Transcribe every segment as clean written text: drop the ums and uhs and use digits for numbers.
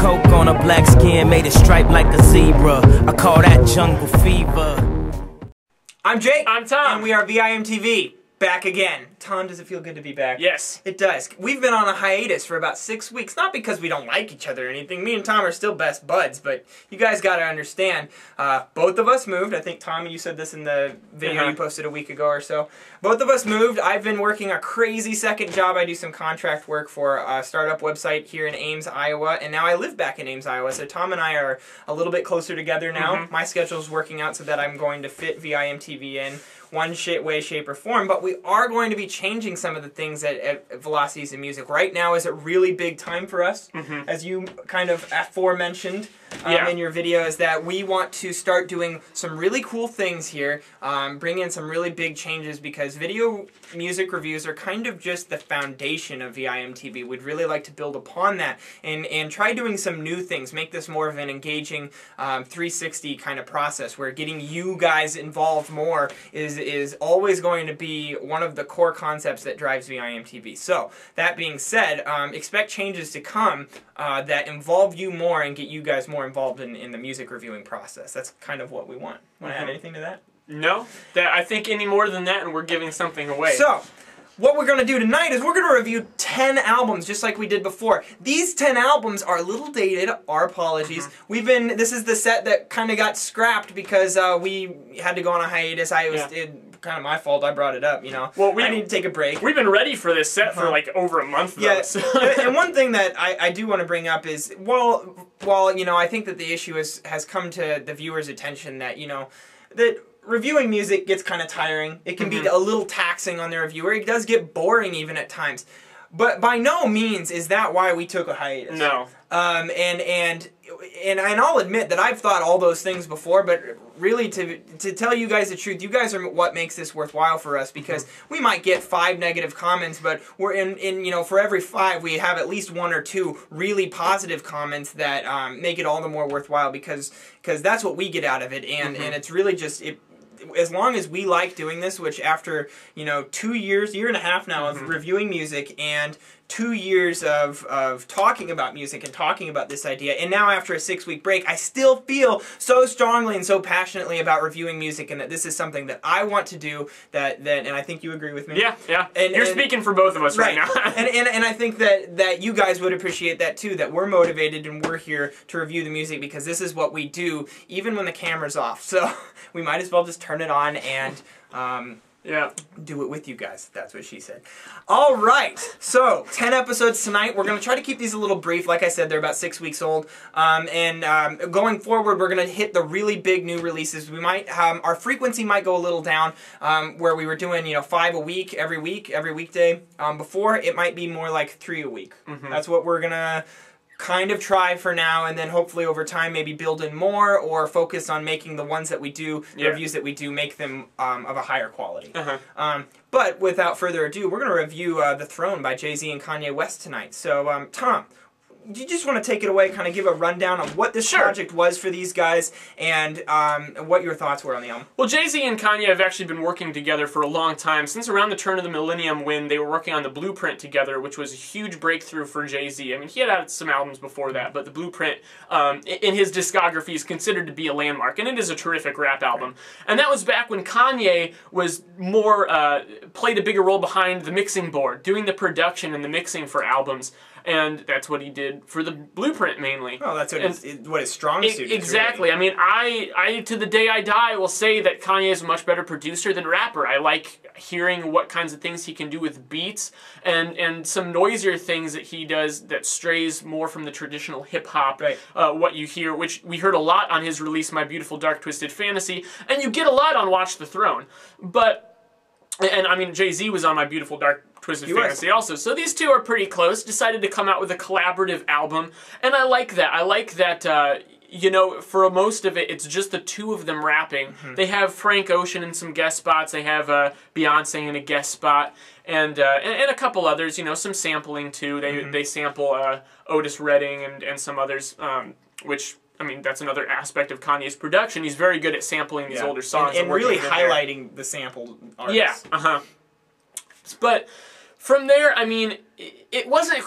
coke on her black skin, made it stripe like a zebra. I call that jungle fever. I'm Jake. I'm Tom. And we are VIMTV. Back again. Tom, does it feel good to be back? Yes. It does. We've been on a hiatus for about 6 weeks. Not because we don't like each other or anything. Me and Tom are still best buds, but you guys gotta understand, both of us moved. I think, Tom, you said this in the video you posted a week ago or so. Both of us moved. I've been working a crazy second job. I do some contract work for a startup website here in Ames, Iowa, and now I live back in Ames, Iowa, so Tom and I are a little bit closer together now. My schedule's working out so that I'm going to fit VIMTV in one way, shape, or form, but we are going to be changing some of the things at Velocities and Music. Right now is a really big time for us, as you kind of aforementioned in your video, is that we want to start doing some really cool things here, bring in some really big changes, because video music reviews are kind of just the foundation of VIMTV. We'd really like to build upon that and try doing some new things, make this more of an engaging 360 kind of process, where getting you guys involved more is always going to be one of the core concepts that drives VIMTV. So, that being said, expect changes to come that involve you more and get you guys more involved in the music reviewing process. That's kind of what we want. Want to add anything to that? No. I think any more than that and we're giving something away. So, what we're going to do tonight is we're going to review 10 albums, just like we did before. These 10 albums are a little dated, our apologies. This is the set that kind of got scrapped because we had to go on a hiatus. Kind of my fault, I brought it up, you know. Well, I need to take a break. We've been ready for this set for like over a month though. Yes, and one thing that I do want to bring up is, while you know, I think that the issue has come to the viewer's attention that, you know, that reviewing music gets kind of tiring. It can be a little taxing on the reviewer. It does get boring even at times. But by no means is that why we took a hiatus. No. And I'll admit that I've thought all those things before, but really to tell you guys the truth, you guys are what makes this worthwhile for us, because we might get 5 negative comments, but we're in you know, for every 5 we have at least 1 or 2 really positive comments that make it all the more worthwhile, because that's what we get out of it, and it's really just as long as we like doing this, which after, you know, 2 years, year and a half now of reviewing music and 2 years of talking about music and talking about this idea, and now after a 6-week break, I still feel so strongly and so passionately about reviewing music, and that this is something that I want to do, and I think you agree with me. Yeah, yeah. And you're speaking for both of us right now. and I think that you guys would appreciate that too, that we're motivated and we're here to review the music because this is what we do, even when the camera's off. So we might as well just turn it on and do it with you guys. That's what she said. All right. So 10 episodes tonight. We're going to try to keep these a little brief. Like I said, they're about 6 weeks old. Going forward, we're going to hit the really big new releases. We might our frequency might go a little down, where we were doing, you know, 5 a week, every weekday. Before, it might be more like 3 a week. That's what we're gonna kind of try for now, and then hopefully over time maybe build in more, or focus on making the ones that we do, the reviews that we do, make them of a higher quality. But without further ado, we're going to review The Throne by Jay-Z and Kanye West tonight. So, Tom, do you just want to take it away, kind of give a rundown of what this project was for these guys, and what your thoughts were on the album? Well, Jay-Z and Kanye have actually been working together for a long time, since around the turn of the millennium, when they were working on The Blueprint together, which was a huge breakthrough for Jay-Z. I mean, he had some albums before that, but The Blueprint, in his discography, is considered to be a landmark, and it is a terrific rap album. And that was back when Kanye was more, played a bigger role behind the mixing board, doing the production and the mixing for albums. And that's what he did for The Blueprint, mainly. Oh, that's what his strongest suit is. Exactly. Really. I mean, I to the day I die will say that Kanye is a much better producer than rapper. I like hearing what kinds of things he can do with beats, and some noisier things that he does that strays more from the traditional hip-hop, what you hear, which we heard a lot on his release, My Beautiful Dark Twisted Fantasy, and you get a lot on Watch the Throne. And I mean, Jay-Z was on My Beautiful Dark Twisted Fantasy also. So these two are pretty close. Decided to come out with a collaborative album. And I like that. I like that, you know, for most of it, it's just the two of them rapping. They have Frank Ocean in some guest spots. They have Beyonce in a guest spot. And a couple others, you know, some sampling too. They sample Otis Redding and some others, which... I mean, that's another aspect of Kanye's production. He's very good at sampling these older songs. And really highlighting the sampled artists. Yeah, But From there, I mean, it wasn't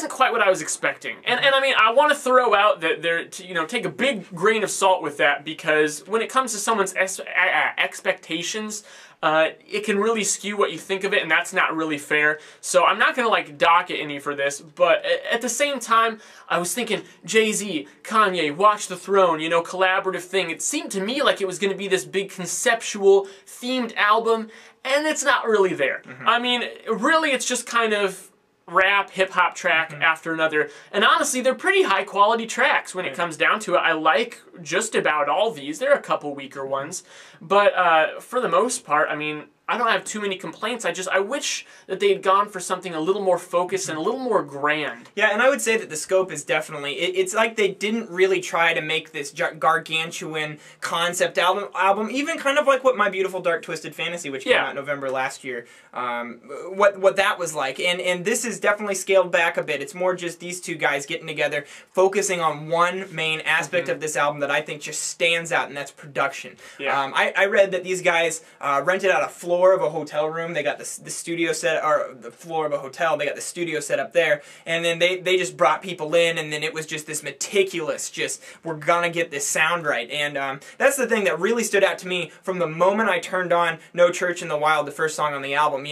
quite what I was expecting, and I mean, I want to throw out that take a big grain of salt with that, because when it comes to someone's expectations, it can really skew what you think of it, and that's not really fair. So I'm not gonna like dock it any for this, but at the same time, I was thinking Jay-Z, Kanye, Watch the Throne, collaborative thing. It seemed to me like it was gonna be this big conceptual themed album, and it's not really there. I mean, really, it's just kind of rap, hip-hop track after another. And honestly, they're pretty high-quality tracks when it comes down to it. I like just about all these. There are a couple weaker ones. But for the most part, I mean, I don't have too many complaints. I wish that they had gone for something a little more focused and a little more grand. Yeah, and I would say that the scope is definitely, it's like they didn't really try to make this gargantuan concept album, even kind of like what My Beautiful Dark Twisted Fantasy, which came out in November last year, what that was like. And this is definitely scaled back a bit. It's more just these two guys getting together, focusing on one main aspect of this album that I think just stands out, and that's production. Yeah. I read that these guys rented out a floor of a hotel room. They got the studio set, or the floor of a hotel. They got the studio set up there, and then they just brought people in, and then it was just this meticulous, we're gonna get this sound right. And that's the thing that really stood out to me from the moment I turned on No Church in the Wild, the first song on the album,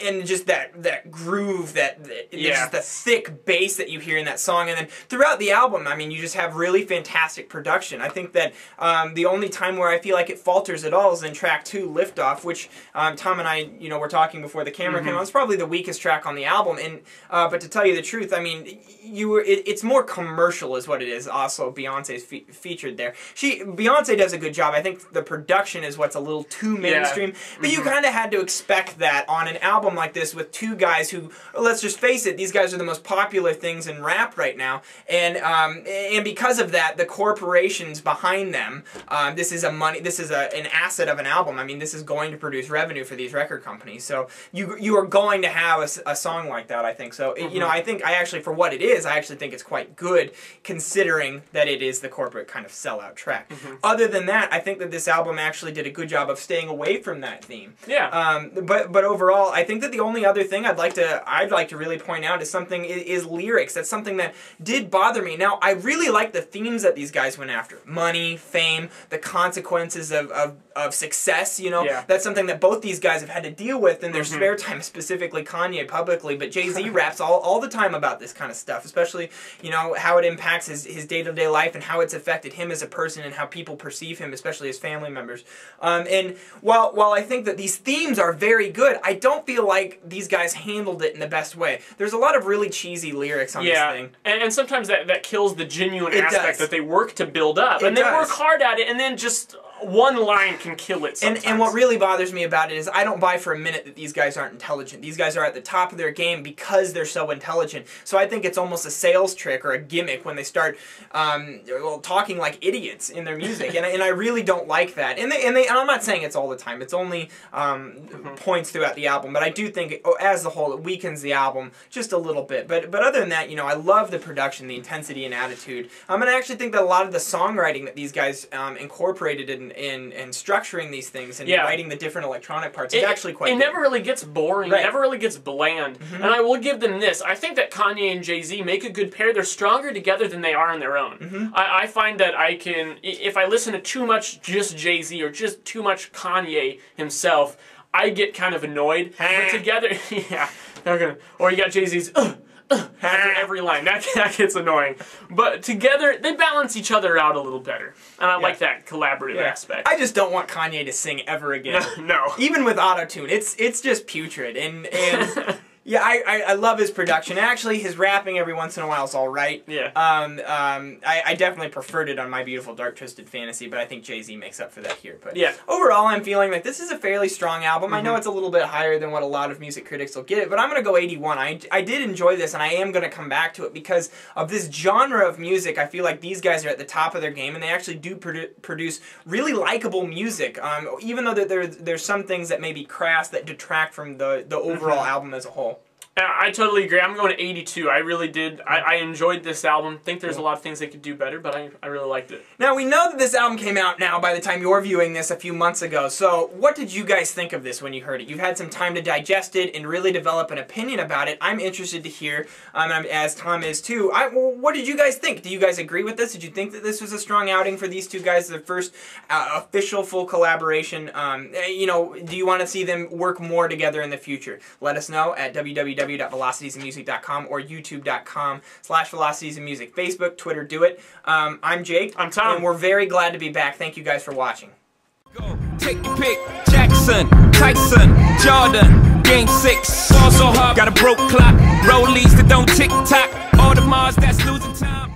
and just that groove, just the thick bass that you hear in that song. And then throughout the album, I mean, you just have really fantastic production. I think that the only time where I feel like it falters at all is in track 2, Liftoff, which Tom and I, were talking before the camera came on. It's probably the weakest track on the album, and but to tell you the truth, I mean, it's more commercial, is what it is. Also, Beyonce's featured there. Beyonce does a good job. I think the production is what's a little too mainstream, but you kind of had to expect that on an album like this with two guys who, let's just face it, these guys are the most popular things in rap right now, and because of that, the corporations behind them, this is an asset of an album. I mean, this is going to produce revenue for these record companies, so you are going to have a song like that, I think. So I actually, for what it is, I actually think it's quite good, considering that it is the corporate kind of sellout track. Other than that, I think that this album actually did a good job of staying away from that theme. Yeah. But overall, I think that the only other thing I'd like to really point out is lyrics. That's something that did bother me. Now, I really like the themes that these guys went after: money, fame, the consequences of success. That's something that both these guys have had to deal with in their spare time, specifically Kanye publicly, but Jay-Z raps all the time about this kind of stuff, especially, how it impacts his day-to-day life and how it's affected him as a person and how people perceive him, especially his family members. And while I think that these themes are very good, I don't feel like these guys handled it in the best way. There's a lot of really cheesy lyrics on this thing. And sometimes that kills the genuine aspect that they work to build up. And they work hard at it, and then just one line can kill it sometimes. And what really bothers me about it is I don't buy for a minute that these guys aren't intelligent. These guys are at the top of their game because they're so intelligent. So I think it's almost a sales trick or a gimmick when they start talking like idiots in their music. And I really don't like that. And I'm not saying it's all the time. It's only points throughout the album. But I do think, as a whole, it weakens the album just a little bit. But other than that, I love the production, the intensity and attitude. And I actually think that a lot of the songwriting that these guys incorporated in structuring these things and writing the different electronic parts is actually quite good. It never really gets boring. It never really gets bland. And I will give them this. I think that Kanye and Jay-Z make a good pair. They're stronger together than they are on their own. I find that I can, if I listen to too much just Jay-Z or just too much Kanye himself, I get kind of annoyed. But together, or you got Jay-Z's, after every line. That gets annoying. But together, they balance each other out a little better. And I like that collaborative aspect. I just don't want Kanye to sing ever again. No. Even with auto-tune, it's just putrid. And yeah, I love his production. Actually, his rapping every once in a while is all right. Yeah. I definitely preferred it on My Beautiful Dark Twisted Fantasy, but I think Jay-Z makes up for that here. But overall, I'm feeling like this is a fairly strong album. I know it's a little bit higher than what a lot of music critics will give it, but I'm going to go 81. I did enjoy this, and I am going to come back to it because of this genre of music. I feel like these guys are at the top of their game, and they actually do produce really likable music, even though there's some things that may be crass that detract from the overall album as a whole. I totally agree. I'm going to 82. I really did. I enjoyed this album. Think there's a lot of things they could do better, but I really liked it. Now, we know that this album came out now by the time you're viewing this a few months ago, so what did you guys think of this when you heard it? You've had some time to digest it and really develop an opinion about it. I'm interested to hear, as Tom is too, what did you guys think? Do you guys agree with this? Did you think that this was a strong outing for these two guys, their first official full collaboration? You know, do you want to see them work more together in the future? Let us know at www.velocitiesandmusic.com or youtube.com/velocitiesandmusic. Facebook, Twitter, do it. I'm Jake. I'm Tom. And we're very glad to be back. Thank you guys for watching. Go, take your pick. Jackson, Tyson, Jordan, Game 6. Fall so hard, got a broke clock. Rollies that don't tick-tock. All the Mars that's losing time.